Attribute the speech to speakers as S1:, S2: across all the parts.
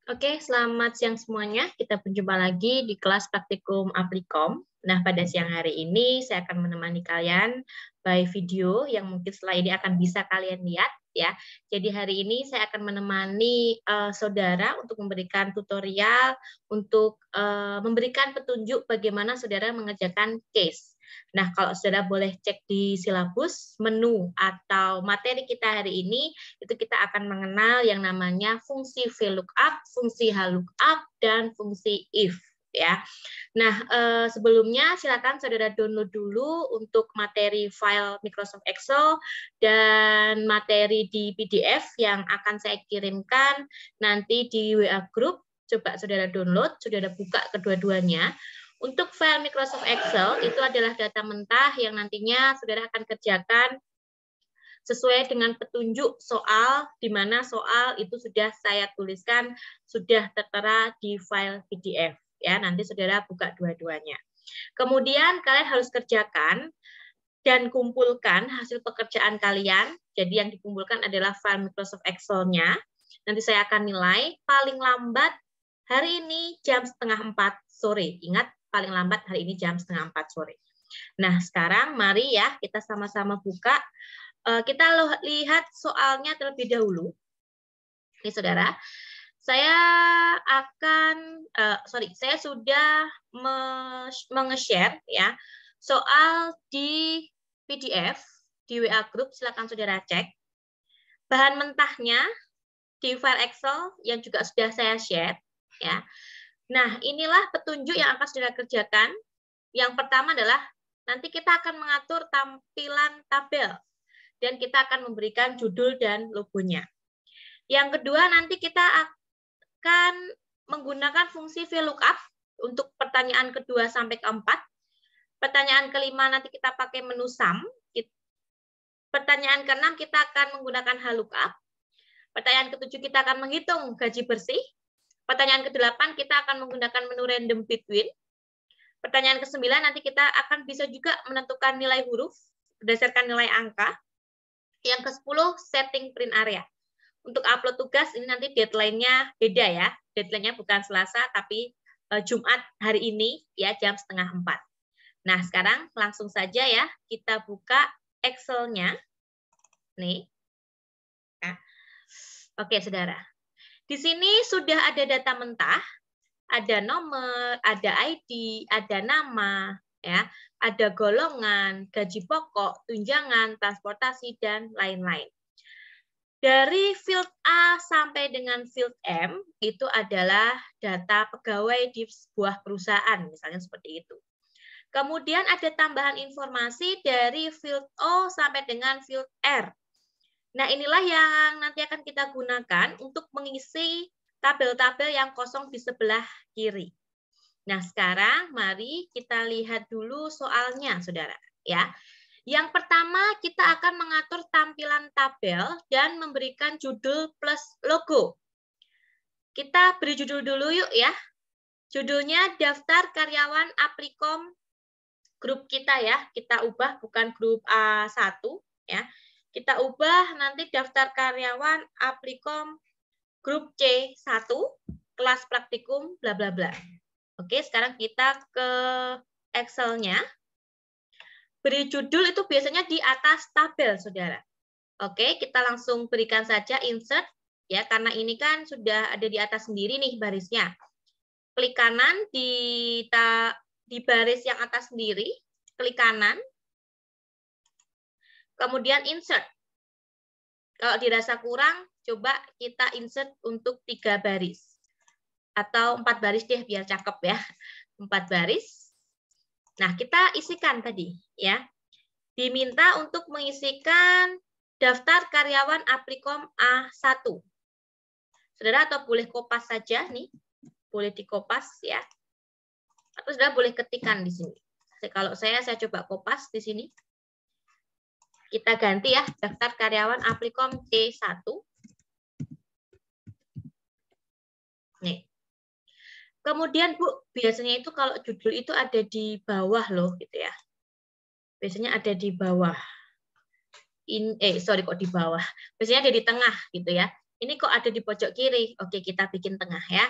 S1: Oke, selamat siang semuanya. Kita berjumpa lagi di kelas praktikum Aplikom. Nah, pada siang hari ini saya akan menemani kalian by video yang mungkin setelah ini akan bisa kalian lihat ya. Jadi hari ini saya akan menemani saudara untuk memberikan tutorial, untuk memberikan petunjuk bagaimana saudara mengerjakan case. Nah, kalau saudara boleh cek di silabus, menu atau materi kita hari ini, itu kita akan mengenal yang namanya fungsi VLOOKUP, fungsi HLOOKUP, dan fungsi IF. Ya. Nah, sebelumnya silakan saudara download dulu untuk materi file Microsoft Excel dan materi di PDF yang akan saya kirimkan nanti di WA Group. Coba saudara download, saudara buka kedua-duanya. Untuk file Microsoft Excel, itu adalah data mentah yang nantinya saudara akan kerjakan sesuai dengan petunjuk soal, di mana soal itu sudah saya tuliskan, sudah tertera di file PDF. Ya, nanti saudara buka dua-duanya. Kemudian kalian harus kerjakan dan kumpulkan hasil pekerjaan kalian. Jadi yang dikumpulkan adalah file Microsoft Excel-nya. Nanti saya akan nilai paling lambat hari ini jam 3:30 sore. Ingat, paling lambat hari ini jam 3:30 sore. Nah, sekarang mari ya kita sama-sama buka. Kita lihat soalnya terlebih dahulu. Ini saudara, saya sudah menge-share ya soal di PDF di WA Group, silakan saudara cek. Bahan mentahnya di file Excel yang juga sudah saya share ya. Nah, inilah petunjuk yang akan saudara kerjakan. Yang pertama adalah nanti kita akan mengatur tampilan tabel dan kita akan memberikan judul dan logonya. Yang kedua, nanti kita akan menggunakan fungsi VLOOKUP untuk pertanyaan kedua sampai keempat. Pertanyaan kelima nanti kita pakai menu sum. Pertanyaan keenam kita akan menggunakan HLOOKUP. Pertanyaan ketujuh kita akan menghitung gaji bersih. Pertanyaan kedelapan kita akan menggunakan menu random between. Pertanyaan ke-9 nanti kita akan bisa juga menentukan nilai huruf berdasarkan nilai angka. Yang ke-10 setting print area. Untuk upload tugas ini nanti deadline-nya beda ya. Deadline-nya bukan Selasa tapi Jumat hari ini ya jam 3:30. Nah, sekarang langsung saja ya kita buka Excel-nya. Nih. Nah. Oke, saudara. Di sini sudah ada data mentah, ada nomor, ada ID, ada nama, ya, ada golongan, gaji pokok, tunjangan, transportasi, dan lain-lain. Dari field A sampai dengan field M, itu adalah data pegawai di sebuah perusahaan, misalnya seperti itu. Kemudian ada tambahan informasi dari field O sampai dengan field R. Nah, inilah yang nanti akan kita gunakan untuk mengisi tabel-tabel yang kosong di sebelah kiri. Nah, sekarang mari kita lihat dulu soalnya, saudara. Ya, yang pertama kita akan mengatur tampilan tabel dan memberikan judul plus logo. Kita beri judul dulu yuk ya. Judulnya daftar karyawan Aplikom grup kita ya. Kita ubah bukan grup A1 ya. Kita ubah nanti daftar karyawan Aplikom grup C1 kelas praktikum bla bla bla. Oke, sekarang kita ke Excel-nya. Beri judul itu biasanya di atas tabel, saudara. Oke, kita langsung berikan saja insert ya, karena ini kan sudah ada di atas sendiri nih barisnya. Klik kanan di baris yang atas sendiri, klik kanan. Kemudian insert. Kalau dirasa kurang, coba kita insert untuk 3 baris. Atau 4 baris deh, biar cakep ya. 4 baris. Nah, kita isikan tadi. Ya. Diminta untuk mengisikan daftar karyawan Aplikom A1. Saudara, atau boleh kopas saja nih. Boleh dikopas ya. Atau saudara boleh ketikan di sini. Kalau saya coba kopas di sini. Kita ganti ya, daftar karyawan Aplikom C1. Nih. Kemudian Bu, biasanya itu kalau judul itu ada di bawah loh gitu ya. Biasanya ada di bawah. Sorry kok di bawah. Biasanya ada di tengah gitu ya. Ini kok ada di pojok kiri? Oke, kita bikin tengah ya.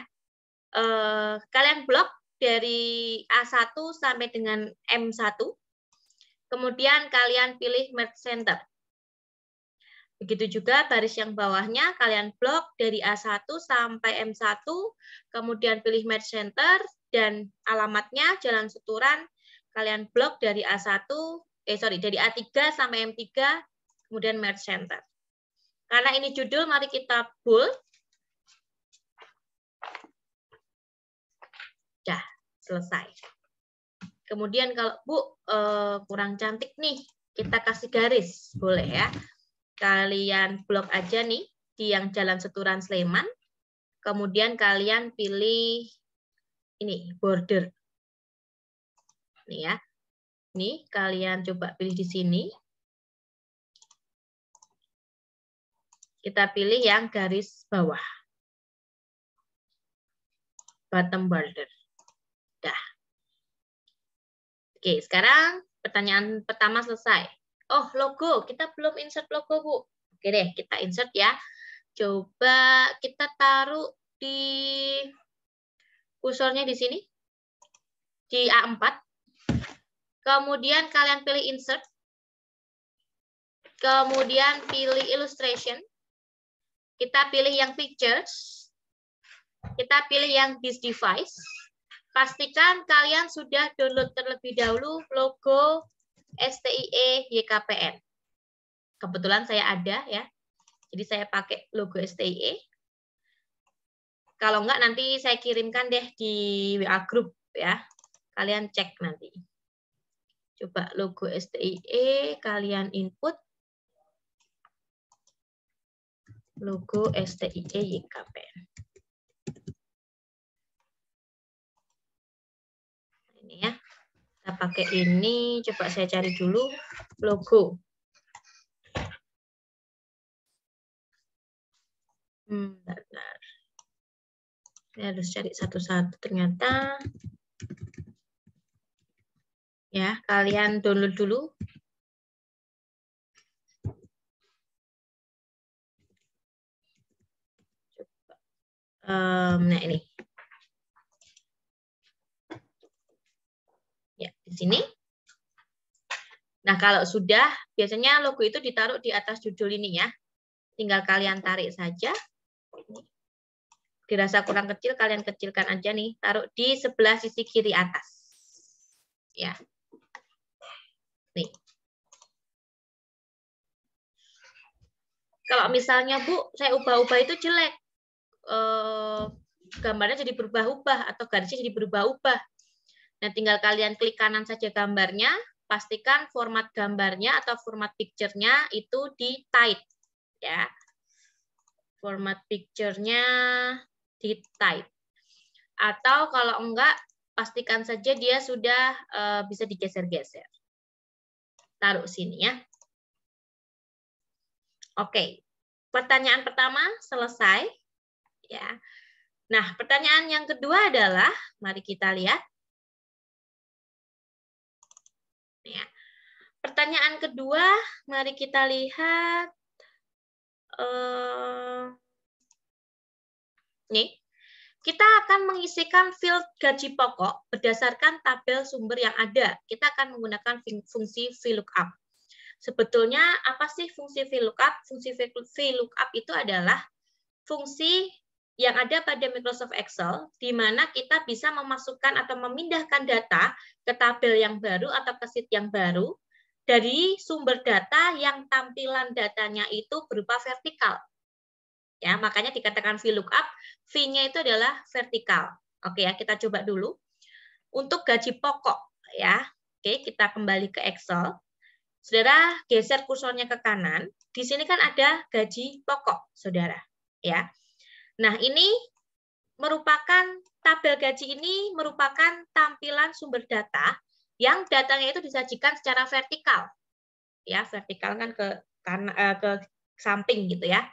S1: Kalian blok dari A1 sampai dengan M1. Kemudian kalian pilih merge center. Begitu juga baris yang bawahnya kalian blok dari A1 sampai M1, kemudian pilih merge center dan alamatnya jalan suturan kalian blok dari dari A3 sampai M3, kemudian merge center. Karena ini judul, mari kita bold. Dah, selesai. Kemudian kalau Bu kurang cantik nih, kita kasih garis, boleh ya. Kalian blok aja nih di yang jalan Seturan Sleman. Kemudian kalian pilih ini border. Nih ya. Nih kalian coba pilih di sini. Kita pilih yang garis bawah. Bottom border. Dah. Oke, sekarang pertanyaan pertama selesai. Oh, logo. Kita belum insert logo, Bu. Oke deh, kita insert ya. Coba kita taruh di kursornya di sini. Di A4. Kemudian kalian pilih insert. Kemudian pilih illustration. Kita pilih yang pictures. Kita pilih yang this device. Pastikan kalian sudah download terlebih dahulu logo STIE YKPN. Kebetulan saya ada ya. Jadi saya pakai logo STIE. Kalau enggak nanti saya kirimkan deh di WA group ya. Kalian cek nanti. Coba logo STIE kalian input. Logo STIE YKPN. Ini ya. Kita pakai ini, coba saya cari dulu logo. Bentar. Saya harus cari satu-satu ternyata. Ya, kalian download dulu. Nah ini. Ya, di sini. Nah, kalau sudah, biasanya logo itu ditaruh di atas judul ini ya. Tinggal kalian tarik saja. Dirasa kurang kecil, kalian kecilkan aja nih. Taruh di sebelah sisi kiri atas. Ya. Nih. Kalau misalnya, Bu, saya ubah-ubah itu jelek. Gambarnya jadi berubah-ubah atau garisnya jadi berubah-ubah. Nah, tinggal kalian klik kanan saja gambarnya, pastikan format gambarnya atau format picture-nya itu di tight ya. Format picture-nya di tight. Atau kalau enggak, pastikan saja dia sudah bisa digeser-geser. Taruh sini ya. Oke. Pertanyaan pertama selesai ya. Nah, pertanyaan yang kedua adalah, mari kita lihat. Ya. Pertanyaan kedua, mari kita lihat. Nih, kita akan mengisikan field gaji pokok berdasarkan tabel sumber yang ada. Kita akan menggunakan fungsi VLOOKUP. Sebetulnya apa sih fungsi VLOOKUP? Fungsi VLOOKUP itu adalah fungsi yang ada pada Microsoft Excel, di mana kita bisa memasukkan atau memindahkan data ke tabel yang baru atau ke sheet yang baru dari sumber data yang tampilan datanya itu berupa vertikal. Ya, makanya dikatakan VLOOKUP, V-nya itu adalah vertikal. Oke ya, kita coba dulu. Untuk gaji pokok ya. Oke, kita kembali ke Excel. Saudara geser kursornya ke kanan. Di sini kan ada gaji pokok, Saudara, ya. Nah, ini merupakan tabel gaji ini merupakan tampilan sumber data yang datanya itu disajikan secara vertikal. Ya, vertikal kan ke kanan ke samping gitu ya.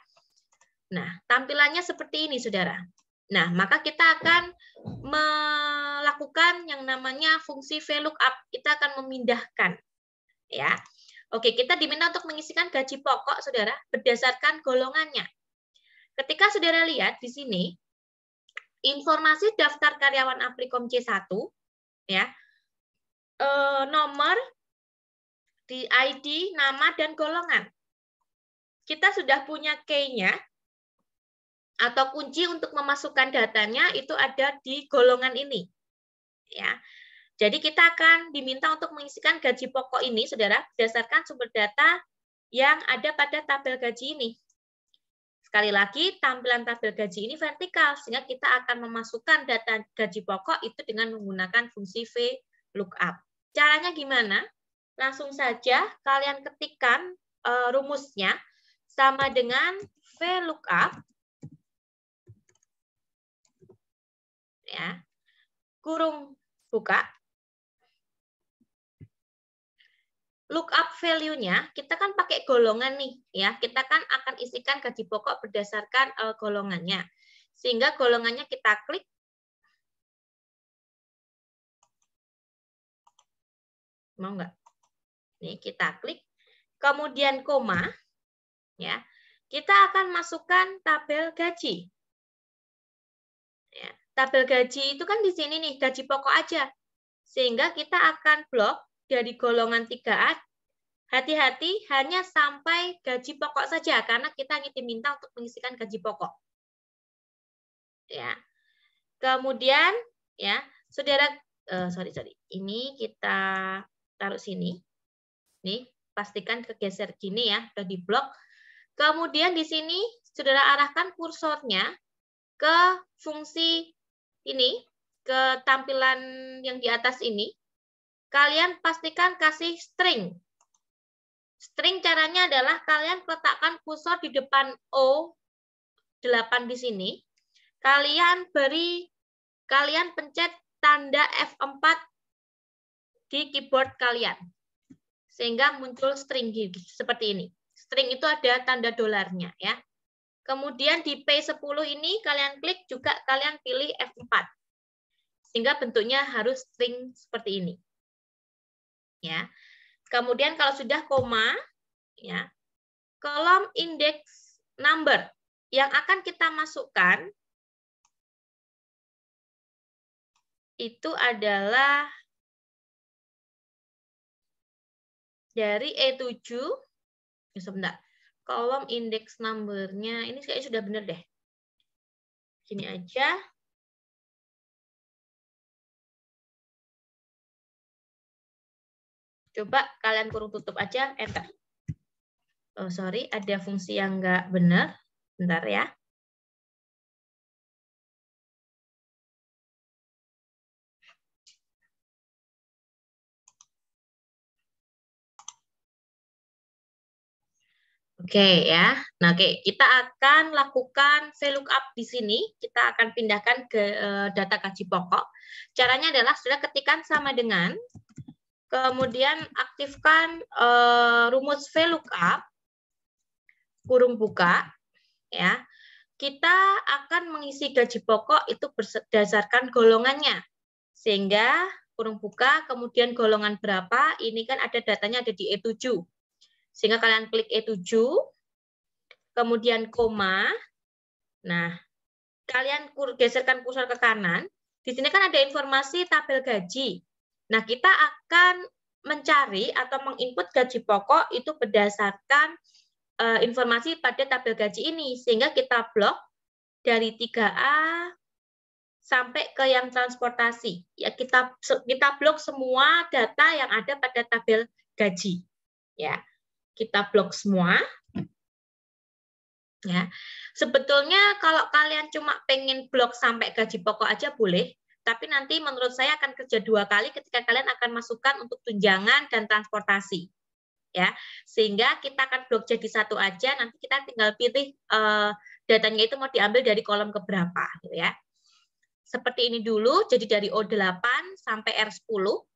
S1: Nah, tampilannya seperti ini, Saudara. Nah, maka kita akan melakukan yang namanya fungsi VLOOKUP. Kita akan memindahkan ya. Oke, kita diminta untuk mengisikan gaji pokok, Saudara, berdasarkan golongannya. Ketika saudara lihat di sini, informasi daftar karyawan Aplicom C1, ya, nomor, di ID, nama, dan golongan. Kita sudah punya key-nya, atau kunci untuk memasukkan datanya itu ada di golongan ini. Ya. Jadi kita akan diminta untuk mengisikan gaji pokok ini, saudara, berdasarkan sumber data yang ada pada tabel gaji ini. Sekali lagi, tampilan tabel gaji ini vertikal, sehingga kita akan memasukkan data gaji pokok itu dengan menggunakan fungsi VLOOKUP. Caranya gimana? Langsung saja kalian ketikkan rumusnya sama dengan VLOOKUP, ya, kurung buka, lookup value-nya, kita kan pakai golongan nih, ya. Kita kan akan isikan gaji pokok berdasarkan golongannya. Sehingga golongannya kita klik. Mau nggak? Nih, kita klik. Kemudian koma, ya. Kita akan masukkan tabel gaji. Ya, tabel gaji itu kan di sini nih, gaji pokok aja. Sehingga kita akan blok dari golongan 3A, hati-hati hanya sampai gaji pokok saja, karena kita diminta untuk mengisikan gaji pokok. Ya. Kemudian, ya, saudara, ini kita taruh sini. Nih, pastikan kegeser gini ya, sudah di blok. Kemudian di sini, saudara arahkan kursornya ke fungsi ini, ke tampilan yang di atas ini. Kalian pastikan kasih string. String caranya adalah kalian letakkan kursor di depan O8 di sini. Kalian pencet tanda F4 di keyboard kalian. Sehingga muncul string seperti ini. String itu ada tanda dolarnya, ya. Kemudian di P10 ini kalian klik juga kalian pilih F4. Sehingga bentuknya harus string seperti ini. Ya. Kemudian kalau sudah koma, ya, kolom index number yang akan kita masukkan itu adalah dari E7. Sebentar. Kolom index number-nya ini kayaknya sudah benar deh. Gini aja. Coba kalian kurung tutup aja, enter. Oh, sorry, ada fungsi yang nggak benar. Bentar ya. Oke ya. Nah, oke, kita akan lakukan VLOOKUP di sini. Kita akan pindahkan ke data gaji pokok. Caranya adalah sudah ketikkan sama dengan, kemudian aktifkan rumus VLOOKUP, kurung buka, ya. Kita akan mengisi gaji pokok itu berdasarkan golongannya. Sehingga kurung buka, kemudian golongan berapa, ini kan ada datanya ada di E7. Sehingga kalian klik E7, kemudian koma. Nah, kalian geserkan kursor ke kanan. Di sini kan ada informasi tabel gaji. Nah, kita akan mencari atau menginput gaji pokok itu berdasarkan informasi pada tabel gaji ini. Sehingga kita blok dari 3A sampai ke yang transportasi. Ya, kita blok semua data yang ada pada tabel gaji. Ya. Kita blok semua. Ya. Sebetulnya kalau kalian cuma pengen blok sampai gaji pokok aja boleh, tapi nanti menurut saya akan kerja 2 kali ketika kalian akan masukkan untuk tunjangan dan transportasi. Ya. Sehingga kita akan blok jadi 1 aja, nanti kita tinggal pilih datanya itu mau diambil dari kolom keberapa, gitu ya. Seperti ini dulu, jadi dari O8 sampai R10.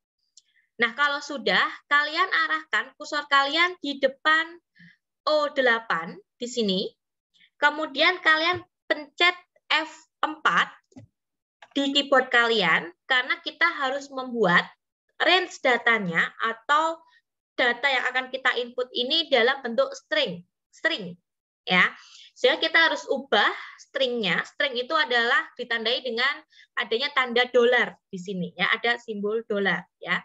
S1: Nah, kalau sudah, kalian arahkan kursor kalian di depan O8 di sini. Kemudian kalian pencet F4 di keyboard kalian, karena kita harus membuat range datanya atau data yang akan kita input ini dalam bentuk string. Ya. Sehingga kita harus ubah stringnya. String itu adalah ditandai dengan adanya tanda dolar di sini ya, ada simbol dolar ya.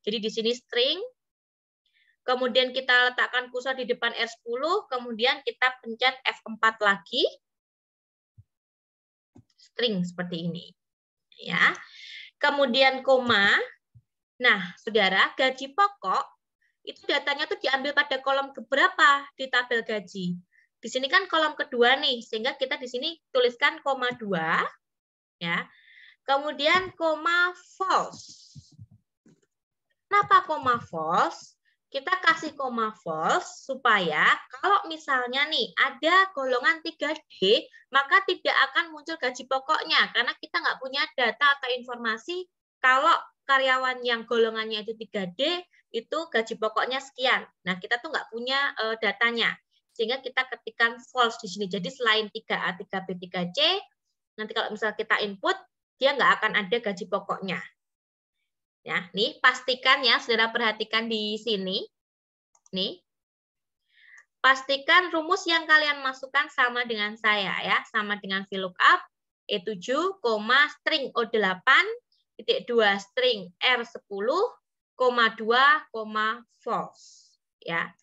S1: Jadi di sini string, kemudian kita letakkan kursor di depan R10, kemudian kita pencet F4 lagi. String seperti ini ya. Kemudian koma. Nah, Saudara, gaji pokok itu datanya tuh diambil pada kolom keberapa di tabel gaji? Di sini kan kolom kedua nih, sehingga kita di sini tuliskan koma 2 ya. Kemudian koma false. Kenapa koma false? Kita kasih koma false supaya kalau misalnya nih ada golongan 3D, maka tidak akan muncul gaji pokoknya karena kita nggak punya data atau informasi kalau karyawan yang golongannya itu 3D itu gaji pokoknya sekian. Nah, kita tuh nggak punya datanya. Sehingga kita ketikkan false di sini. Jadi selain 3A, 3B, 3C, nanti kalau misalnya kita input, dia nggak akan ada gaji pokoknya. Ya, nih pastikan ya, Saudara perhatikan di sini. Nih. Pastikan rumus yang kalian masukkan sama dengan saya ya, sama dengan VLOOKUP E7, string O8, titik 2 string R10, 2, false. Ya.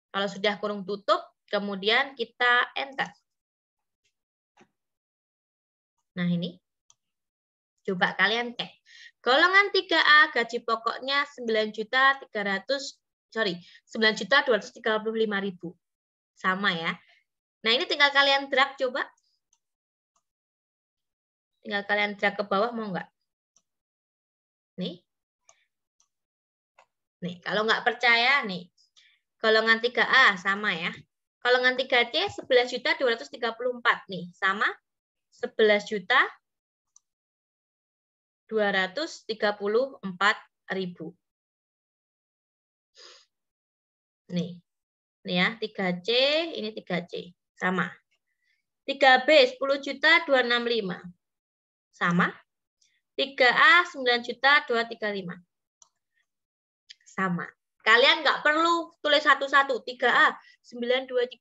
S1: Kalau sudah kurung tutup, kemudian kita enter. Nah, ini. Coba kalian cek. Golongan 3A gaji pokoknya 9.235.000. Sama ya. Nah, ini tinggal kalian drag coba. Tinggal kalian drag ke bawah, mau nggak? Nih. Nih, kalau nggak percaya, nih. Golongan 3A sama ya. Golongan 3C 11.234 nih, sama 11.234.000. Nih. Nih ya, 3C, ini 3C. Sama. 3B 10.265. Sama. 3A 9.235. Sama. Kalian nggak perlu tulis satu-satu. 3A 9235,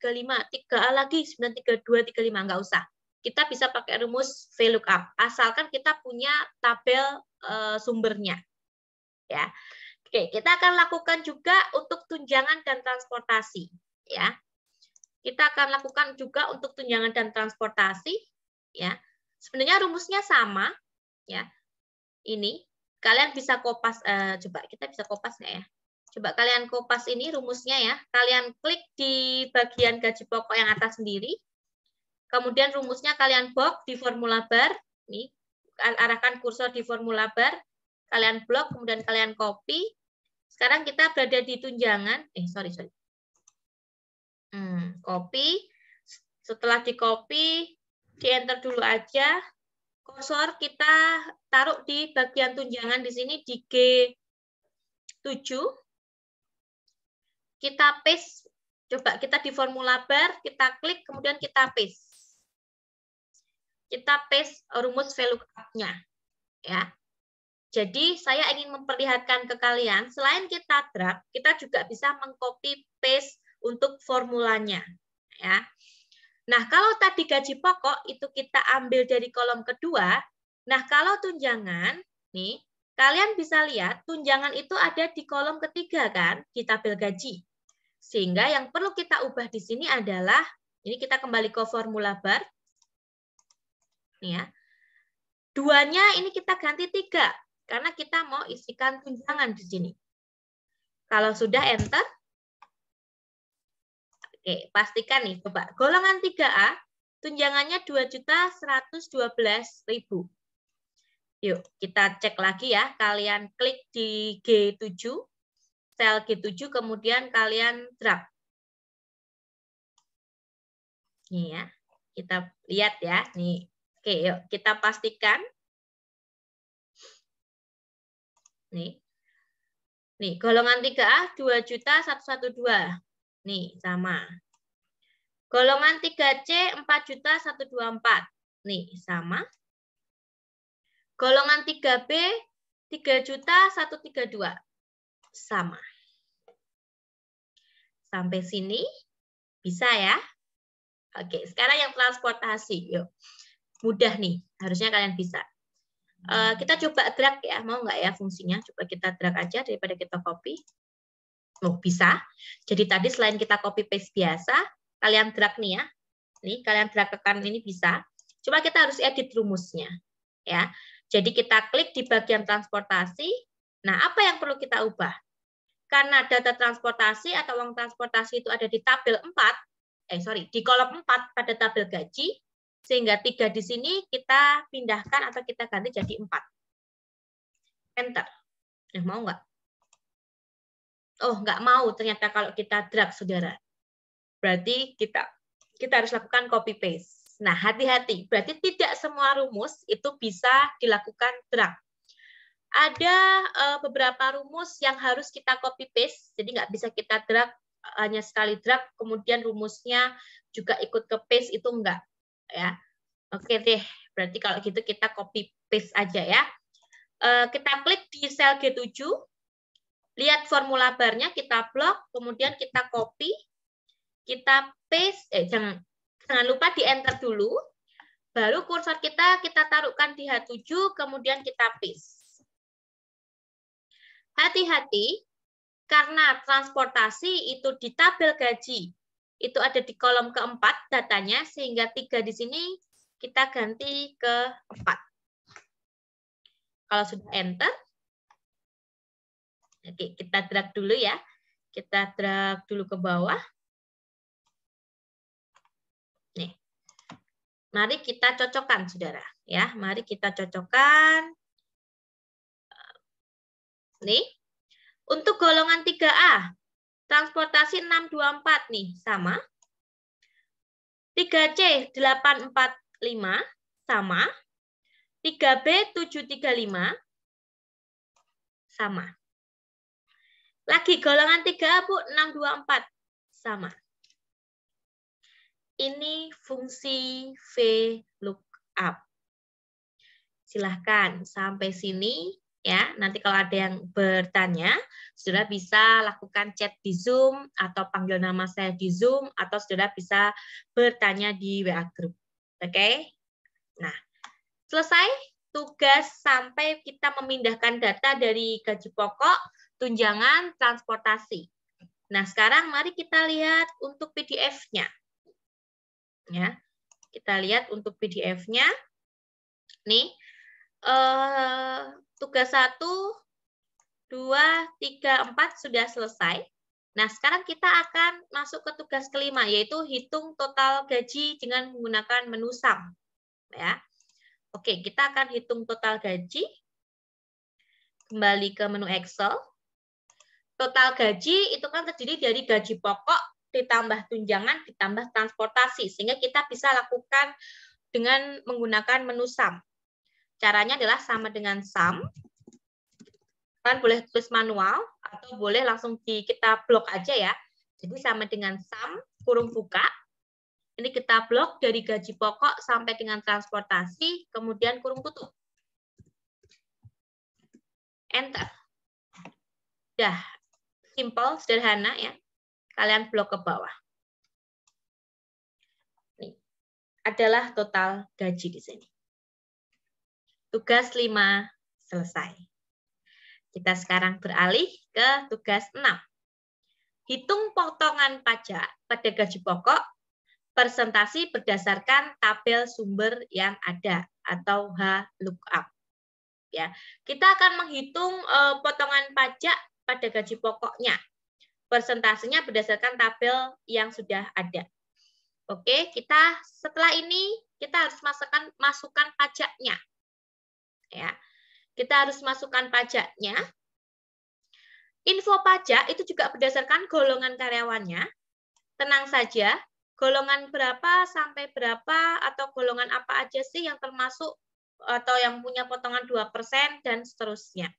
S1: 3A lagi 93235, nggak usah. Kita bisa pakai rumus VLOOKUP asalkan kita punya tabel sumbernya. Ya. Oke, kita akan lakukan juga untuk tunjangan dan transportasi, ya. Kita akan lakukan juga untuk tunjangan dan transportasi, ya. Sebenarnya rumusnya sama, ya. Ini kalian bisa kopas, coba kita bisa kopas nggak ya? Coba kalian kopas ini rumusnya ya. Kalian klik di bagian gaji pokok yang atas sendiri. Kemudian rumusnya kalian box di formula bar. Nih, arahkan kursor di formula bar. Kalian blok, kemudian kalian copy. Sekarang kita berada di tunjangan. Copy. Setelah di copy, di enter dulu aja. Kursor kita taruh di bagian tunjangan di sini di G7. Kita paste, coba kita di formula bar, kita klik, kemudian kita paste. Kita paste rumus VLOOKUP-nya. Ya. Jadi saya ingin memperlihatkan ke kalian, selain kita drag, kita juga bisa mengcopy paste untuk formulanya. Ya. Nah, kalau tadi gaji pokok itu kita ambil dari kolom kedua, nah kalau tunjangan, nih, kalian bisa lihat tunjangan itu ada di kolom ketiga kan, di tabel gaji. Sehingga yang perlu kita ubah di sini adalah, ini kita kembali ke formula bar. Nih ya. Duanya ini kita ganti 3, karena kita mau isikan tunjangan di sini. Kalau sudah enter, oke, pastikan nih, coba. Golongan 3A, tunjangannya 2.112.000. Yuk, kita cek lagi ya. Kalian klik di G7. Sel G7, kemudian kalian drag. Nih ya, kita lihat ya. Nih, oke, yuk kita pastikan. Nih, golongan 3A 2.112. Nih, sama. Golongan 3C 4.124. Nih, sama. Golongan 3B 3.132. Sama. Sampai sini bisa ya? Oke, sekarang yang transportasi. Yuk. Mudah nih, harusnya kalian bisa. Kita coba drag ya, mau nggak ya fungsinya? Coba kita drag aja daripada kita copy. Oh, bisa. Jadi tadi selain kita copy paste biasa, kalian drag nih ya. Nih, kalian drag ke kanan ini bisa. Cuma kita harus edit rumusnya. Ya. Jadi kita klik di bagian transportasi. Nah, apa yang perlu kita ubah? Karena data transportasi atau uang transportasi itu ada di tabel 4, di kolom 4 pada tabel gaji, sehingga 3 di sini kita pindahkan atau kita ganti jadi 4. Enter. Mau nggak? Oh, nggak mau ternyata kalau kita drag, saudara. Berarti kita harus lakukan copy paste. Nah, hati-hati. Berarti tidak semua rumus itu bisa dilakukan drag. Ada beberapa rumus yang harus kita copy paste, jadi nggak bisa kita drag, hanya sekali drag, kemudian rumusnya juga ikut ke paste, itu enggak. Ya. Oke deh, berarti kalau gitu kita copy paste aja ya. Kita klik di sel G7, lihat formula barnya, kita blok, kemudian kita copy, kita paste, jangan lupa di enter dulu, baru kursor kita taruhkan di H7, kemudian kita paste. Hati-hati, karena transportasi itu di tabel gaji, itu ada di kolom keempat datanya, sehingga 3 di sini kita ganti ke 4. Kalau sudah enter, oke, kita drag dulu ya. Kita drag dulu ke bawah. Nih. Mari kita cocokkan, saudara. Ya, mari kita cocokkan. Nih. Untuk golongan 3A, transportasi 624 nih, sama. 3C 845, sama. 3B 735, sama. Lagi golongan 3A, Bu, 624, sama. Ini fungsi VLOOKUP. Silahkan sampai sini. Ya, nanti kalau ada yang bertanya, saudara bisa lakukan chat di Zoom atau panggil nama saya di Zoom atau saudara bisa bertanya di WA Group. Oke? Nah, selesai tugas sampai kita memindahkan data dari gaji pokok, tunjangan, transportasi. Nah, sekarang mari kita lihat untuk PDF-nya. Ya. Kita lihat untuk PDF-nya. Nih, tugas 1, 2, 3, 4 sudah selesai. Nah, sekarang kita akan masuk ke tugas kelima, yaitu hitung total gaji dengan menggunakan menu sum. Ya. Oke, kita akan hitung total gaji. Kembali ke menu Excel. Total gaji itu kan terdiri dari gaji pokok, ditambah tunjangan, ditambah transportasi. Sehingga kita bisa lakukan dengan menggunakan menu sum. Caranya adalah sama dengan sum. Kalian boleh tulis manual atau boleh langsung kita blok aja ya. Jadi sama dengan sum, kurung buka. Ini kita blok dari gaji pokok sampai dengan transportasi, kemudian kurung tutup. Enter. Udah. Simple, sederhana ya. Kalian blok ke bawah. Ini adalah total gaji di sini. Tugas 5 selesai. Kita sekarang beralih ke tugas 6. Hitung potongan pajak pada gaji pokok, presentasi berdasarkan tabel sumber yang ada atau VLOOKUP. Ya, kita akan menghitung potongan pajak pada gaji pokoknya. Presentasinya berdasarkan tabel yang sudah ada. Oke, setelah ini kita harus masukkan pajaknya. Ya, kita harus masukkan pajaknya. Info pajak itu juga berdasarkan golongan karyawannya. Tenang saja, golongan berapa sampai berapa atau golongan apa aja sih yang termasuk atau yang punya potongan 2% dan seterusnya.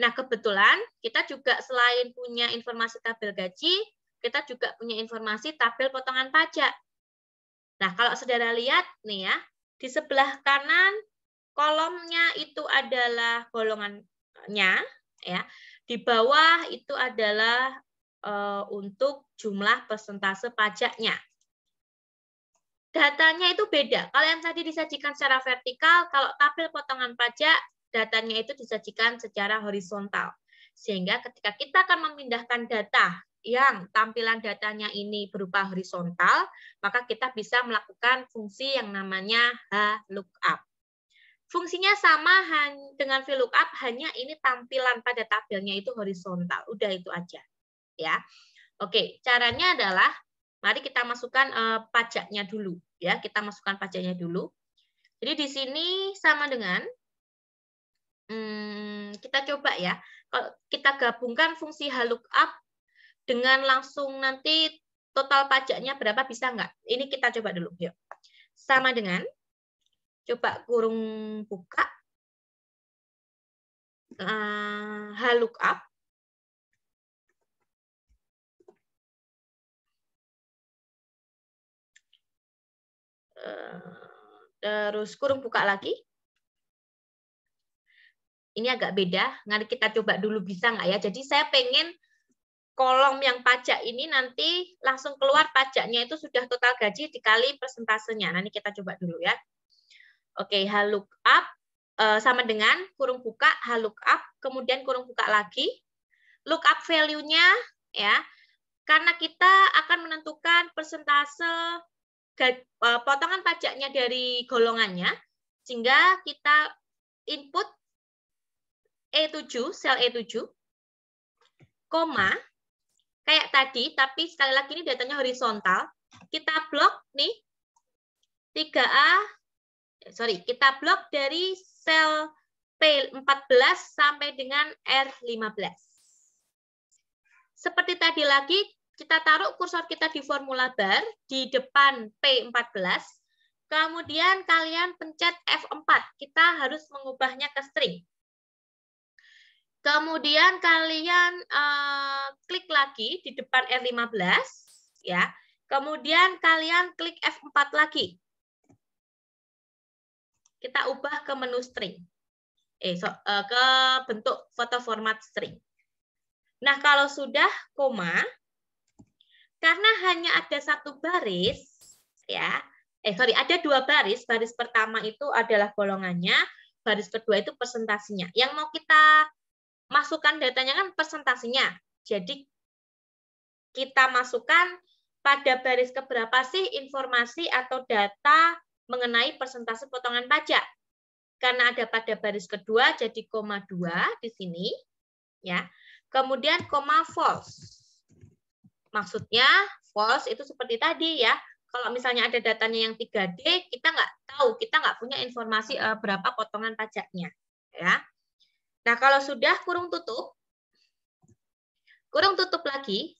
S1: Nah, kebetulan kita juga selain punya informasi tabel gaji, kita juga punya informasi tabel potongan pajak. Nah, kalau saudara lihat nih ya, di sebelah kanan kolomnya itu adalah golongannya, ya. Di bawah itu adalah untuk jumlah persentase pajaknya. datanya itu beda. Kalau yang tadi disajikan secara vertikal, kalau tabel potongan pajak, datanya itu disajikan secara horizontal. Sehingga ketika kita akan memindahkan data yang tampilan datanya ini berupa horizontal, maka kita bisa melakukan fungsi yang namanya HLOOKUP. Fungsinya sama dengan VLOOKUP, hanya ini tampilan pada tabelnya itu horizontal. Udah itu aja. Ya. Oke, caranya adalah mari kita masukkan pajaknya dulu. Ya, kita masukkan pajaknya dulu. Jadi di sini sama dengan kita coba ya. Kalau kita gabungkan fungsi HLOOKUP dengan langsung nanti total pajaknya berapa, bisa nggak? Ini kita coba dulu. Yuk. Sama dengan, coba kurung buka, HLOOKUP. Terus kurung buka lagi. Ini agak beda, nanti kita coba dulu bisa nggak ya. Jadi saya pengen kolom yang pajak ini nanti langsung keluar pajaknya itu sudah total gaji dikali persentasenya. Nanti kita coba dulu ya. Oke, HLOOKUP sama dengan kurung buka, HLOOKUP, kemudian kurung buka lagi. Lookup value-nya ya, karena kita akan menentukan persentase potongan pajaknya dari golongannya, sehingga kita input E7, sel E7, koma, kayak tadi, tapi sekali lagi ini datanya horizontal. Kita blok nih, 3A, kita blok dari sel P14 sampai dengan R15. Seperti tadi lagi, kita taruh kursor kita di formula bar, di depan P14, kemudian kalian pencet F4, kita harus mengubahnya ke string. Kemudian kalian klik lagi di depan R15, ya. Kemudian kalian klik F4 lagi. Kita ubah ke menu string. Ke bentuk foto format string. Nah, kalau sudah koma, karena hanya ada satu baris, ya. Ada dua baris. Baris pertama itu adalah golongannya, baris kedua itu persentasinya. Yang mau kita masukkan datanya kan persentasinya. Jadi kita masukkan pada baris keberapa sih informasi atau data mengenai persentase potongan pajak. Karena ada pada baris kedua jadi koma 2 di sini ya. Kemudian koma false. Maksudnya false itu seperti tadi ya. Kalau misalnya ada datanya yang 3D, kita nggak tahu, kita nggak punya informasi berapa potongan pajaknya ya. Nah, kalau sudah kurung tutup lagi,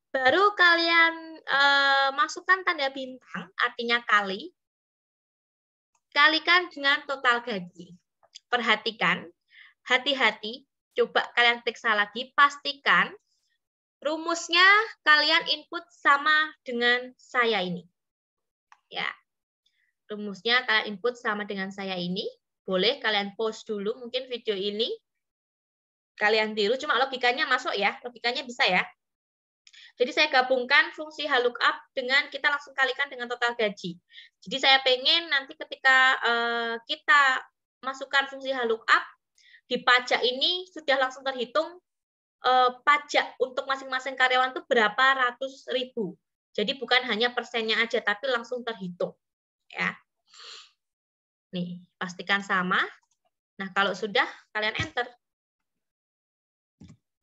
S1: baru kalian masukkan tanda bintang, artinya kali, kalikan dengan total gaji. Perhatikan, hati-hati, coba kalian periksa lagi, pastikan rumusnya kalian input sama dengan saya ini. Ya, rumusnya kalian input sama dengan saya ini. Boleh kalian pause dulu mungkin video ini. Kalian tiru, cuma logikanya masuk ya. Logikanya bisa ya. Jadi saya gabungkan fungsi HLOOKUP dengan kita langsung kalikan dengan total gaji. Jadi saya pengen nanti ketika kita masukkan fungsi HLOOKUP, di pajak ini sudah langsung terhitung pajak untuk masing-masing karyawan itu berapa ratus ribu. Jadi bukan hanya persennya aja, tapi langsung terhitung. Ya. Nih, pastikan sama. Nah, kalau sudah, kalian enter.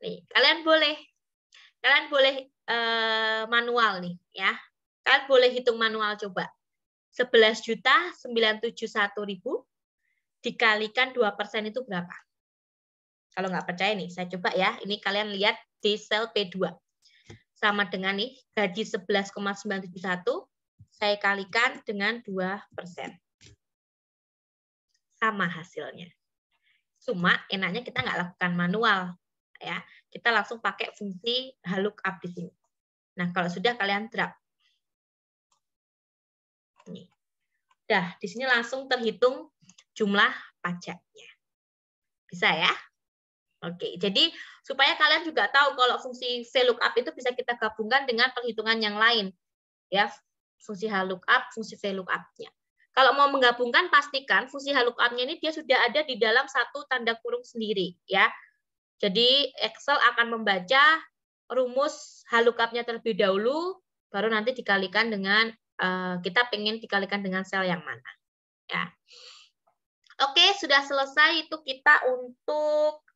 S1: Nih, kalian boleh manual nih, ya. Kalian boleh hitung manual coba. 11.971.000 dikalikan 2% itu berapa? Kalau nggak percaya nih, saya coba ya. Ini kalian lihat di sel P2. Sama dengan nih, gaji 11,971, saya kalikan dengan 2%. Sama hasilnya. Cuma enaknya kita nggak lakukan manual. Ya, kita langsung pakai fungsi HLOOKUP di sini. Nah, kalau sudah kalian drag. Nih. Dah, di sini langsung terhitung jumlah pajaknya. Bisa ya? Oke, jadi supaya kalian juga tahu kalau fungsi VLOOKUP itu bisa kita gabungkan dengan perhitungan yang lain. Ya, fungsi HLOOKUP, fungsi VLOOKUP-nya. Kalau mau menggabungkan, pastikan fungsi HLOOKUP-nya ini dia sudah ada di dalam satu tanda kurung sendiri, ya. Jadi Excel akan membaca rumus HLOOKUP-nya terlebih dahulu, baru nanti dikalikan dengan kita pengen dikalikan dengan sel yang mana, ya. Oke, sudah selesai itu kita untuk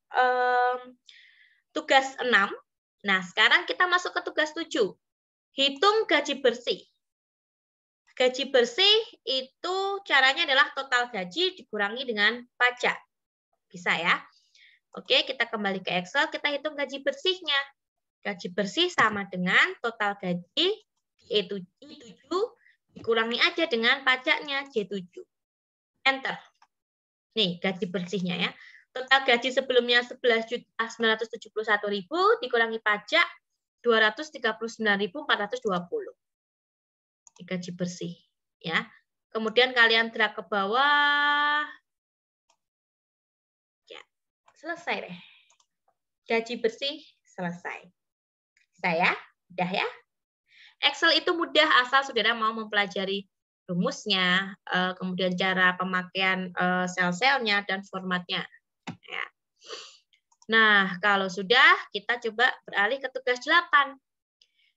S1: tugas 6. Nah, sekarang kita masuk ke tugas 7. Hitung gaji bersih. Gaji bersih itu caranya adalah total gaji dikurangi dengan pajak. Bisa ya? Oke, kita kembali ke Excel, kita hitung gaji bersihnya. Gaji bersih sama dengan total gaji E7 dikurangi aja dengan pajaknya J7. Enter. Nih, gaji bersihnya ya. Total gaji sebelumnya 11.971.000 dikurangi pajak 239.420. Gaji bersih ya. Kemudian kalian drag ke bawah. Ya, selesai deh. Gaji bersih selesai. Saya udah ya. Excel itu mudah asal saudara mau mempelajari rumusnya, kemudian cara pemakaian sel-selnya dan formatnya. Ya. Nah, kalau sudah, kita coba beralih ke tugas 8.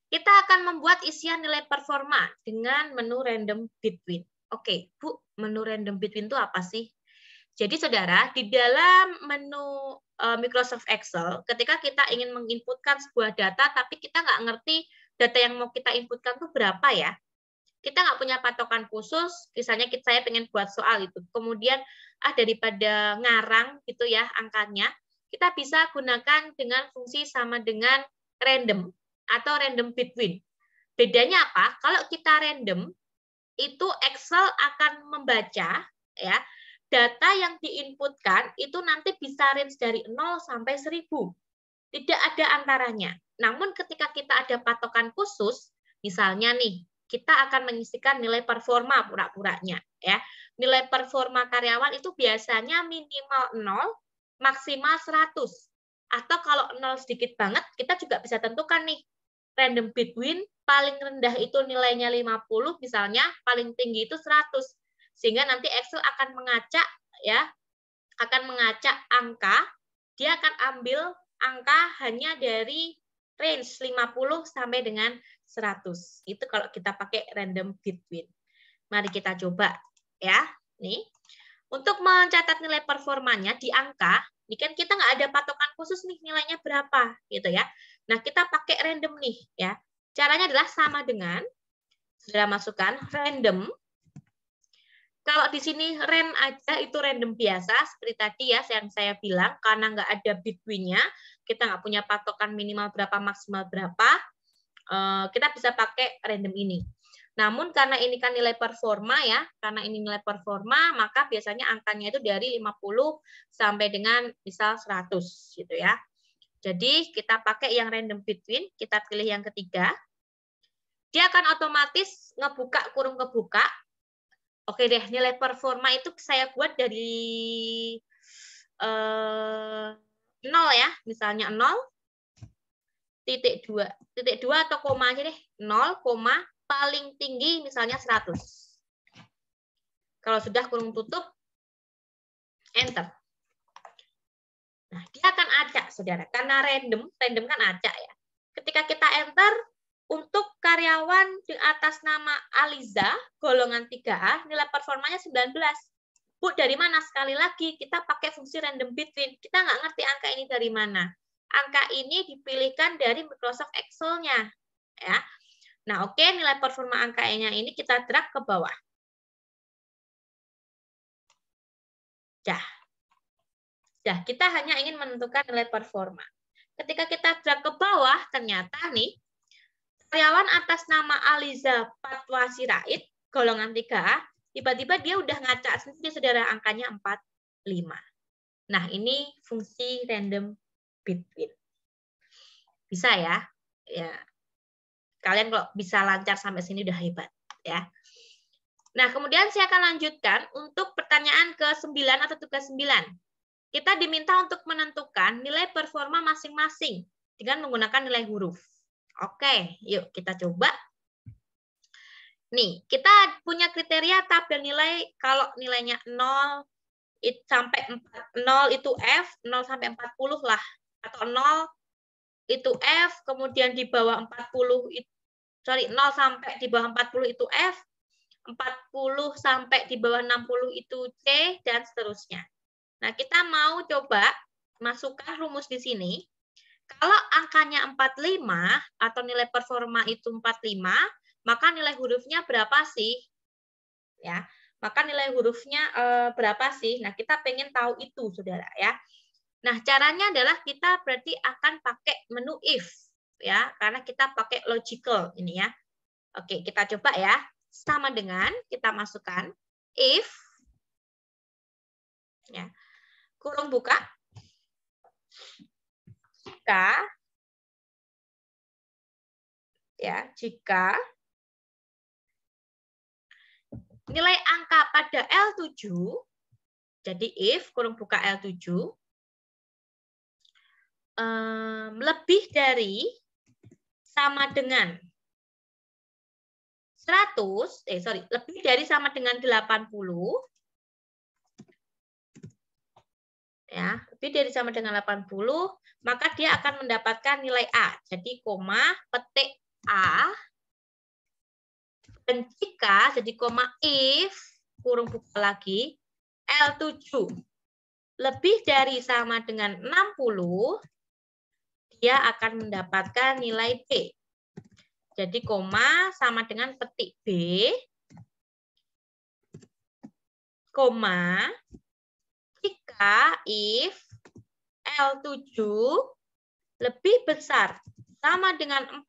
S1: Kita akan membuat isian nilai performa dengan menu random between. Oke, Bu, menu random between itu apa sih? Jadi, saudara, di dalam menu Microsoft Excel, ketika kita ingin menginputkan sebuah data, tapi kita nggak ngerti data yang mau kita inputkan itu berapa ya, kita nggak punya patokan khusus, misalnya saya pengen buat soal itu, kemudian daripada ngarang gitu ya angkanya, kita bisa gunakan dengan fungsi sama dengan random atau random between. Bedanya apa? Kalau kita random, itu Excel akan membaca ya data yang diinputkan itu nanti bisa range dari 0 sampai 1000. Tidak ada antaranya. Namun ketika kita ada patokan khusus, misalnya nih, kita akan mengisikan nilai performa pura-puranya ya. Nilai performa karyawan itu biasanya minimal 0, maksimal 100. Atau kalau 0 sedikit banget, kita juga bisa tentukan nih random between, paling rendah itu nilainya 50 misalnya, paling tinggi itu 100. Sehingga nanti Excel akan mengacak ya, akan mengacak angka, dia akan ambil angka hanya dari range 50 sampai dengan 100. Itu kalau kita pakai random between. Mari kita coba ya. Nih. Untuk mencatat nilai performanya di angka, ini kan kita nggak ada patokan khusus nih nilainya berapa gitu ya. Nah, kita pakai random nih ya. Caranya adalah sama dengan sudah masukkan random. Kalau di sini rand aja itu random biasa seperti tadi ya yang saya bilang, karena nggak ada between-nya, kita nggak punya patokan minimal berapa maksimal berapa, kita bisa pakai random ini. Namun karena ini kan nilai performa ya, karena ini nilai performa, maka biasanya angkanya itu dari 50 sampai dengan misal 100 gitu ya. Jadi kita pakai yang random between, kita pilih yang ketiga. Dia akan otomatis ngebuka kurung kebuka. Oke deh, nilai performa itu saya buat dari 0 ya, misalnya 0,2 atau koma aja deh, 0, paling tinggi misalnya 100. Kalau sudah kurung tutup, enter. Nah, dia akan acak, saudara. Karena random kan acak ya. Ketika kita enter, untuk karyawan di atas nama Aliza, golongan 3A, nilai performanya 19. Bu, dari mana? Sekali lagi, kita pakai fungsi random between. Kita nggak ngerti angka ini dari mana. Angka ini dipilihkan dari Microsoft Excel-nya. Ya. Nah, oke, nilai performa angkanya ini kita drag ke bawah. Dah, kita hanya ingin menentukan nilai performa. Ketika kita drag ke bawah, ternyata nih, karyawan atas nama Aliza Patwa Sirait, golongan 3A, tiba-tiba dia udah ngacak sendiri, saudara, angkanya 45. Nah, ini fungsi random between. Bisa ya? Ya. Kalian kalau bisa lancar sampai sini udah hebat ya. Nah, kemudian saya akan lanjutkan untuk pertanyaan ke-9 atau tugas 9. Kita diminta untuk menentukan nilai performa masing-masing dengan menggunakan nilai huruf. Oke, yuk kita coba. Nih, kita punya kriteria tabel nilai kalau nilainya 0 sampai 0 itu F, 0 sampai 40 lah. Atau 0 itu F, kemudian di bawah 40 itu, 0 sampai di bawah 40 itu F, 40 sampai di bawah 60 itu C, dan seterusnya. Nah, kita mau coba masukkan rumus di sini. Kalau angkanya 45 atau nilai performa itu 45, maka nilai hurufnya berapa sih? Ya, maka nilai hurufnya berapa sih? Nah, kita pengen tahu itu, Saudara, ya. Nah, caranya adalah kita berarti akan pakai menu if, ya, karena kita pakai logical ini ya. Oke, kita coba ya. Sama dengan kita masukkan if, ya, kurung buka, jika nilai angka pada L7, jadi if kurung buka L7 lebih dari sama dengan 100, lebih dari sama dengan 80, ya, lebih dari sama dengan 80, maka dia akan mendapatkan nilai A. Jadi koma, petik A, dan jika, jadi koma if, kurung buka lagi, L7 lebih dari sama dengan 60, dia akan mendapatkan nilai B. Jadi koma sama dengan petik B, koma, jika if L7 lebih besar sama dengan 40,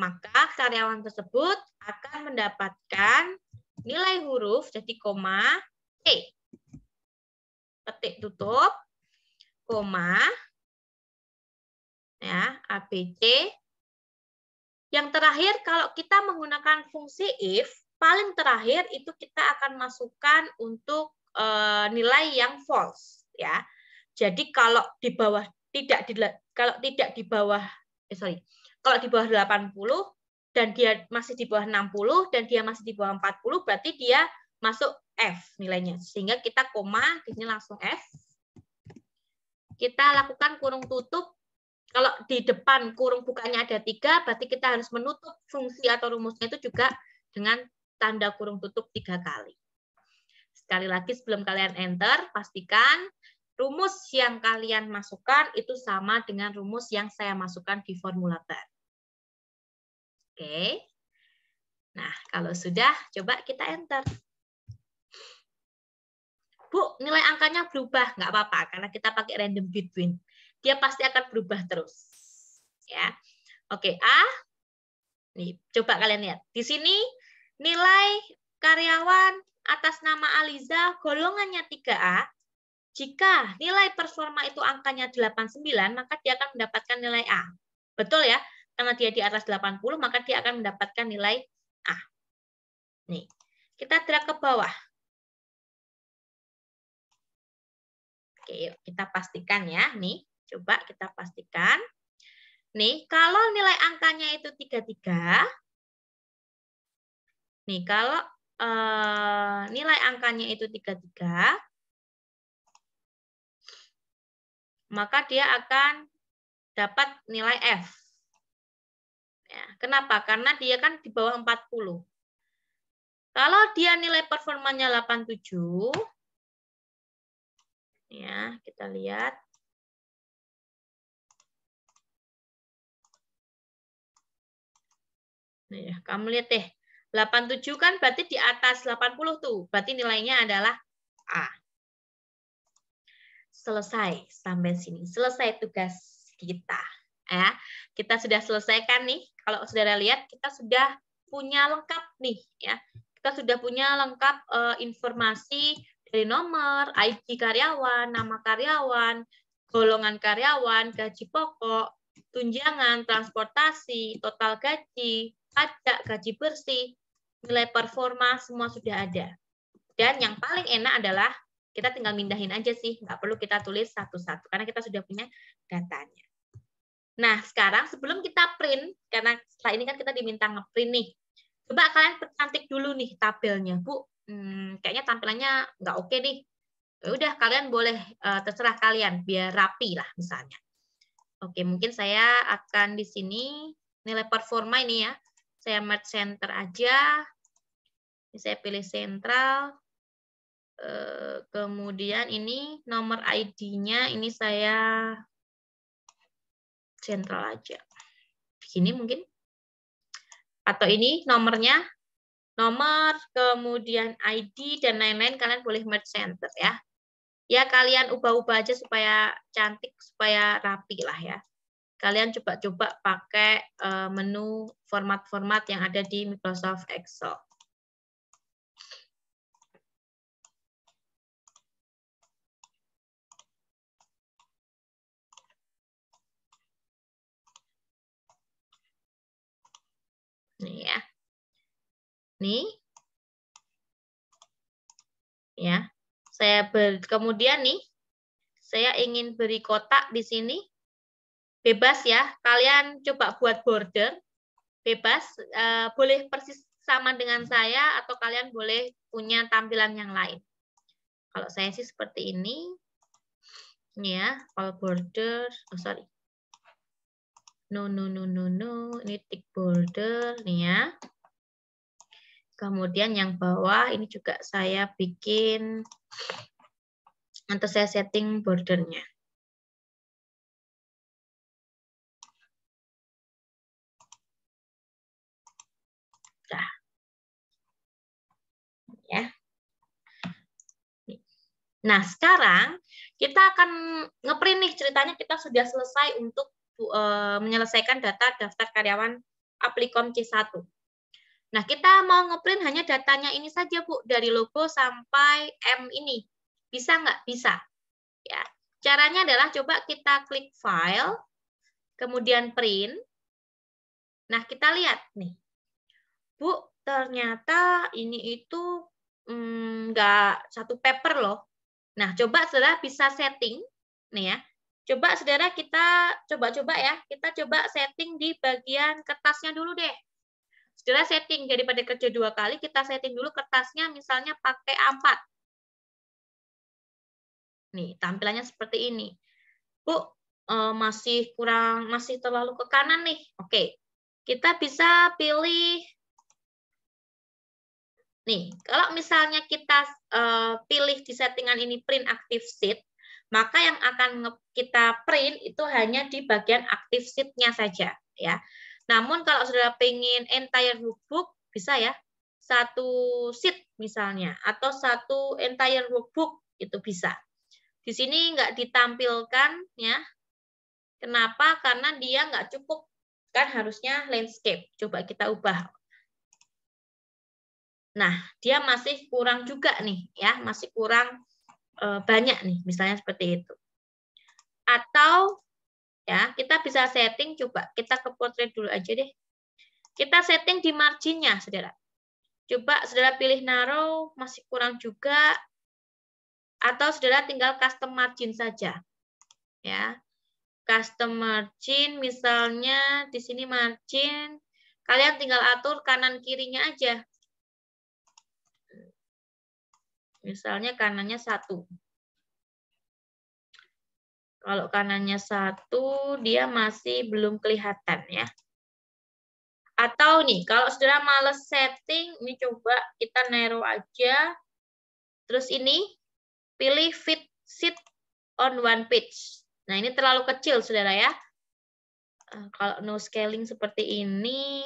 S1: maka karyawan tersebut akan mendapatkan nilai huruf, jadi koma, C. Petik tutup, koma, ya, ABC. Yang terakhir, kalau kita menggunakan fungsi if, paling terakhir itu kita akan masukkan untuk nilai yang false, ya. Jadi kalau di bawah kalau di bawah 80 dan dia masih di bawah 60 dan dia masih di bawah 40, berarti dia masuk F nilainya. Sehingga kita koma di sini langsung F. Kita lakukan kurung tutup. Kalau di depan kurung bukanya ada 3, berarti kita harus menutup fungsi atau rumusnya itu juga dengan tanda kurung tutup 3 kali. Sekali lagi sebelum kalian enter, pastikan rumus yang kalian masukkan itu sama dengan rumus yang saya masukkan di formulator. Oke. Nah, kalau sudah, coba kita enter. Bu, nilai angkanya berubah. Nggak apa-apa, karena kita pakai random between. Dia pasti akan berubah terus. Ya. Oke, A. Nih, coba kalian lihat. Di sini nilai karyawan atas nama Aliza golongannya 3A. Jika nilai performa itu angkanya 89, maka dia akan mendapatkan nilai A. Betul ya? Karena dia di atas 80, maka dia akan mendapatkan nilai A. Nih, kita drag ke bawah. Oke, yuk kita pastikan ya. Nih, coba kita pastikan. Nih, kalau nilai angkanya itu 33, nih kalau nilai angkanya itu 33, maka dia akan dapat nilai F. Ya, kenapa? Karena dia kan di bawah 40. Kalau dia nilai performanya 87, ya, kita lihat. Nah, ya, kamu lihat deh. 87 kan berarti di atas 80 tuh. Berarti nilainya adalah A. Selesai sampai sini. Selesai tugas kita. Ya, kita sudah selesaikan nih. Kalau saudara lihat, kita sudah punya lengkap nih. Ya, kita sudah punya lengkap informasi dari nomor, ID karyawan, nama karyawan, golongan karyawan, gaji pokok, tunjangan, transportasi, total gaji, pajak, gaji bersih, nilai performa, semua sudah ada. Dan yang paling enak adalah kita tinggal mindahin aja sih, nggak perlu kita tulis satu-satu, karena kita sudah punya datanya. Nah, sekarang sebelum kita print, karena setelah ini kan kita diminta ngeprint nih, Coba kalian percantik dulu nih tabelnya, Bu. Kayaknya tampilannya nggak oke nih. Ya udah, kalian boleh terserah kalian, biar rapi lah misalnya. Oke, mungkin saya akan di sini nilai performa ini ya. Saya merge center aja. Ini saya pilih sentral. Kemudian ini nomor ID-nya ini saya sentral aja. Begini mungkin. Atau ini nomornya, nomor, kemudian ID, dan lain-lain kalian boleh merge center ya. Ya kalian ubah-ubah aja supaya cantik, supaya rapi lah ya. Kalian coba-coba pakai menu format-format yang ada di Microsoft Excel. Nih ya. Nih. Ya. Kemudian nih, saya ingin beri kotak di sini. Bebas ya, kalian coba buat border. Bebas, boleh persis sama dengan saya atau kalian boleh punya tampilan yang lain. Kalau saya sih seperti ini. Ini ya, kalau border, sorry. No, ini tick border nih ya. Kemudian yang bawah ini juga saya bikin atau saya setting bordernya. Nah, ya. Nah, sekarang kita akan ngeprint nih, ceritanya kita sudah selesai untuk menyelesaikan data daftar karyawan Aplicom C1. Nah, kita mau ngeprint hanya datanya ini saja, Bu, dari logo sampai M ini. Bisa nggak? Bisa. Ya. Caranya adalah coba kita klik file, kemudian print. Nah, kita lihat nih. Bu, ternyata ini itu nggak satu paper loh. Nah, coba saudara bisa setting. Nih ya. Coba saudara kita coba-coba ya. Kita coba setting di bagian kertasnya dulu deh. Saudara setting, daripada kerja 2 kali, kita setting dulu kertasnya misalnya pakai A4. Nih, tampilannya seperti ini. Bu, masih terlalu ke kanan nih. Oke. Kita bisa pilih nih, kalau misalnya kita pilih di settingan ini print active sheet, maka yang akan kita print itu hanya di bagian active sheet-nya saja ya. Namun kalau sudah pengen entire workbook bisa ya. Satu sheet misalnya atau satu entire workbook itu bisa. Di sini nggak ditampilkan ya. Kenapa? Karena dia nggak cukup. Kan harusnya landscape. Coba kita ubah. Nah, dia masih kurang juga nih ya, masih kurang banyak nih, misalnya seperti itu. Atau ya, kita bisa setting, coba kita ke portrait dulu aja deh. Kita setting di marginnya, Saudara. Coba Saudara pilih narrow, masih kurang juga. Atau Saudara tinggal custom margin saja. Ya. Custom margin misalnya di sini margin, kalian tinggal atur kanan kirinya aja. Misalnya kanannya 1. Kalau kanannya 1, dia masih belum kelihatan ya. Atau nih, kalau saudara males setting, ini coba kita narrow aja. Terus ini, pilih fit sheet on one page. Nah, ini terlalu kecil, saudara ya. Kalau no scaling seperti ini,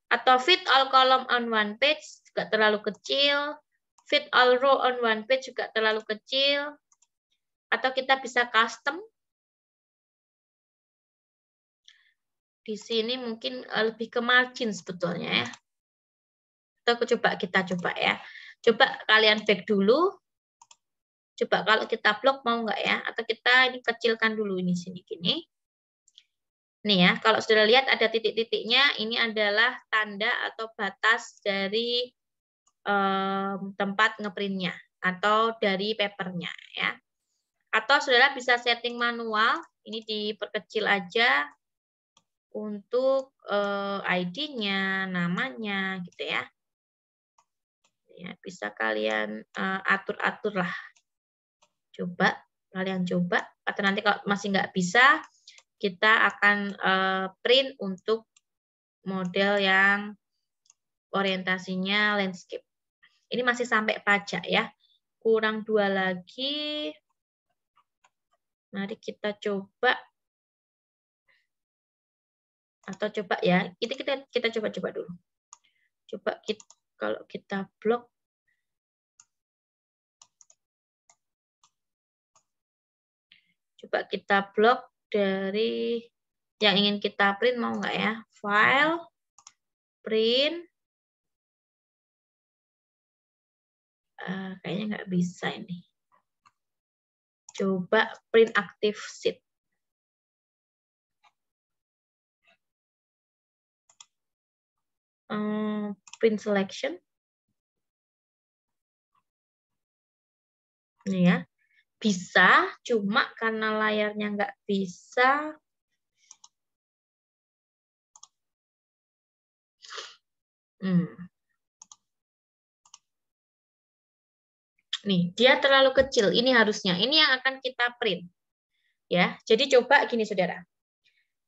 S1: atau fit all column on one page juga terlalu kecil. Fit all row on one page juga terlalu kecil. Atau kita bisa custom. Di sini mungkin lebih ke margin sebetulnya ya. Atau kita coba ya. Coba kalian back dulu. Coba kalau kita blok mau nggak ya? Atau kita ini kecilkan dulu ini sini gini. Nih ya, kalau sudah lihat ada titik-titiknya, ini adalah tanda atau batas dari tempat ngeprintnya atau dari papernya ya. Atau saudara bisa setting manual, ini diperkecil aja. untuk ID-nya, namanya, gitu ya. Ya, bisa kalian atur-atur lah. Coba, kalian coba. Atau nanti kalau masih nggak bisa, kita akan print untuk model yang orientasinya landscape. Ini masih sampai pajak ya. Kurang 2 lagi. Mari kita coba. Atau coba ya, kita coba-coba dulu. Coba kalau kita blok. Coba kita blok dari yang ingin kita print, mau nggak ya? File, print. Kayaknya nggak bisa ini. Coba print active sheet. Print selection. Ini ya. Bisa, cuma karena layarnya nggak bisa. Nih, dia terlalu kecil. Ini harusnya. Ini yang akan kita print. Ya, jadi coba gini, saudara.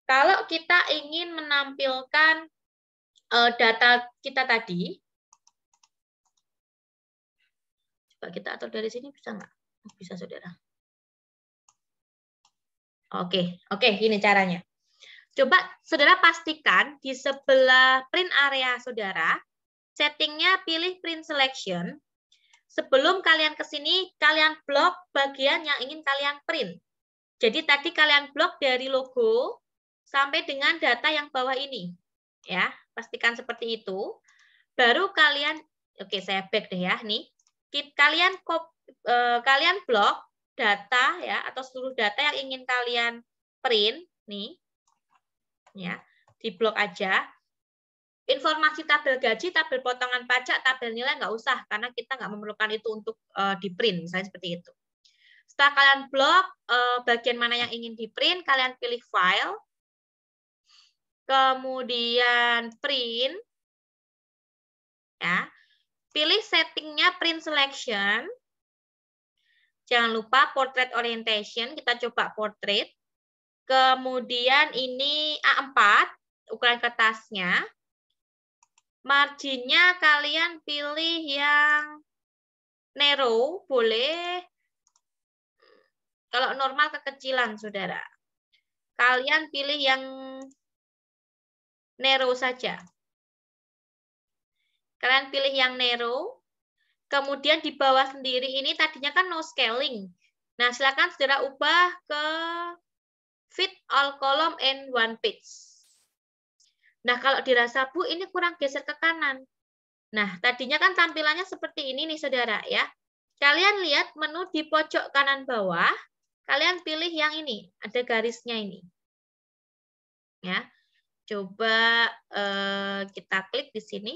S1: Kalau kita ingin menampilkan data kita tadi, coba kita atur dari sini, bisa nggak? Bisa, saudara. Oke, gini caranya. Coba saudara pastikan di sebelah print area saudara, settingnya pilih print selection. Sebelum kalian ke sini, kalian blok bagian yang ingin kalian print. Jadi tadi kalian blok dari logo sampai dengan data yang bawah ini. Ya, pastikan seperti itu. Baru kalian, oke saya back deh ya, nih. Kalian blok data ya, atau seluruh data yang ingin kalian print nih. Ya, di blok aja. Informasi tabel gaji, tabel potongan pajak, tabel nilai nggak usah karena kita nggak memerlukan itu untuk di print, misalnya seperti itu. Setelah kalian blok bagian mana yang ingin di print, kalian pilih file, kemudian print, ya, pilih settingnya print selection. Jangan lupa portrait orientation, kita coba portrait. Kemudian ini A4, ukuran kertasnya. Marginnya kalian pilih yang narrow, boleh. Kalau normal kekecilan, saudara. Kalian pilih yang narrow saja. Kalian pilih yang narrow. Kemudian di bawah sendiri ini tadinya kan no scaling. Nah, silakan saudara ubah ke fit all column in one page. Nah, kalau dirasa, Bu, ini kurang geser ke kanan. Nah, tadinya kan tampilannya seperti ini nih, saudara, ya. Kalian lihat menu di pojok kanan bawah, kalian pilih yang ini, ada garisnya ini. Ya. Coba kita klik di sini.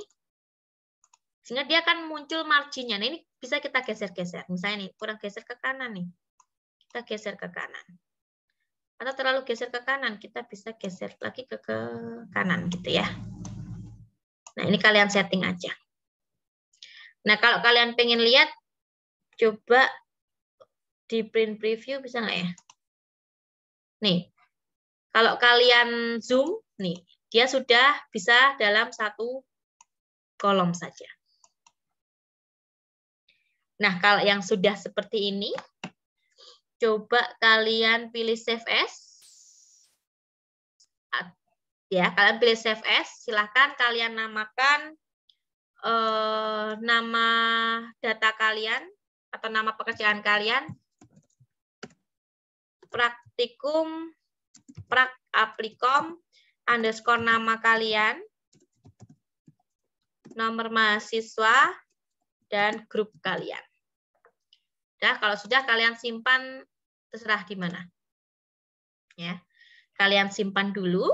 S1: Sehingga dia akan muncul marginnya. Nah, ini bisa kita geser-geser. Misalnya nih, kurang geser ke kanan nih. Kita geser ke kanan. Atau terlalu geser ke kanan, kita bisa geser lagi ke kanan gitu ya. Nah, ini kalian setting aja. Nah, kalau kalian pengen lihat, coba di print preview bisa nggak ya? Nih, kalau kalian zoom, nih, dia sudah bisa dalam satu kolom saja. Nah, kalau yang sudah seperti ini, coba kalian pilih save as. Ya, kalian pilih save as, silahkan kalian namakan nama data kalian atau nama pekerjaan kalian praktikum applikom underscore nama kalian, nomor mahasiswa, dan grup kalian. Nah, kalau sudah kalian simpan, terserah di mana. Ya, kalian simpan dulu.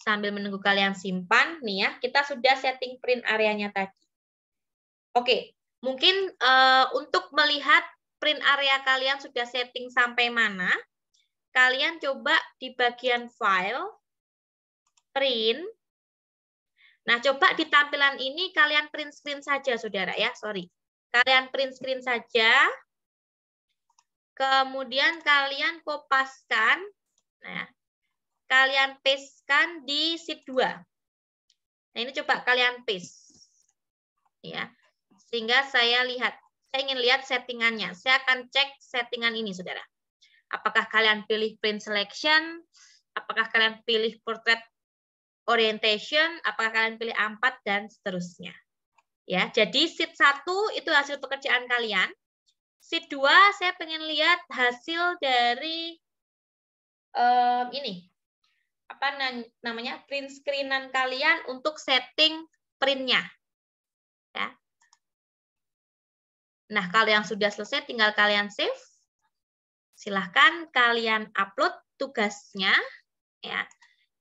S1: Sambil menunggu kalian simpan, nih ya, kita sudah setting print areanya tadi. Oke, mungkin untuk melihat print area kalian sudah setting sampai mana, kalian coba di bagian file, print. Nah, coba di tampilan ini kalian print screen saja, saudara ya. Sorry. Kalian print screen saja. Kemudian kalian kopaskan. Nah, kalian pastekan di sheet 2. Nah, ini coba kalian paste. Ya. Sehingga saya ingin lihat settingannya. Saya akan cek settingan ini, saudara. Apakah kalian pilih print selection? Apakah kalian pilih portrait orientation, apakah kalian pilih A4 dan seterusnya. Ya, jadi sheet 1 itu hasil pekerjaan kalian. Sheet 2 saya pengen lihat hasil dari ini. Apa namanya? Print screen-an kalian untuk setting print-nya. Ya. Nah, kalau yang sudah selesai tinggal kalian save. Silahkan kalian upload tugasnya ya.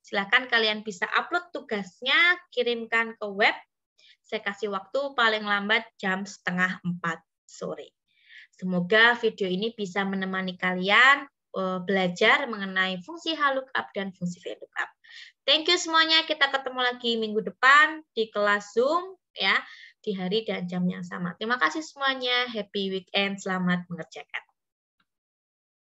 S1: Silahkan kalian bisa upload tugasnya, kirimkan ke web. Saya kasih waktu paling lambat jam 3:30 sore. Semoga video ini bisa menemani kalian belajar mengenai fungsi HLOOKUP dan fungsi VLOOKUP. Thank you semuanya. Kita ketemu lagi minggu depan di kelas Zoom ya, di hari dan jam yang sama. Terima kasih semuanya. Happy weekend. Selamat mengerjakan.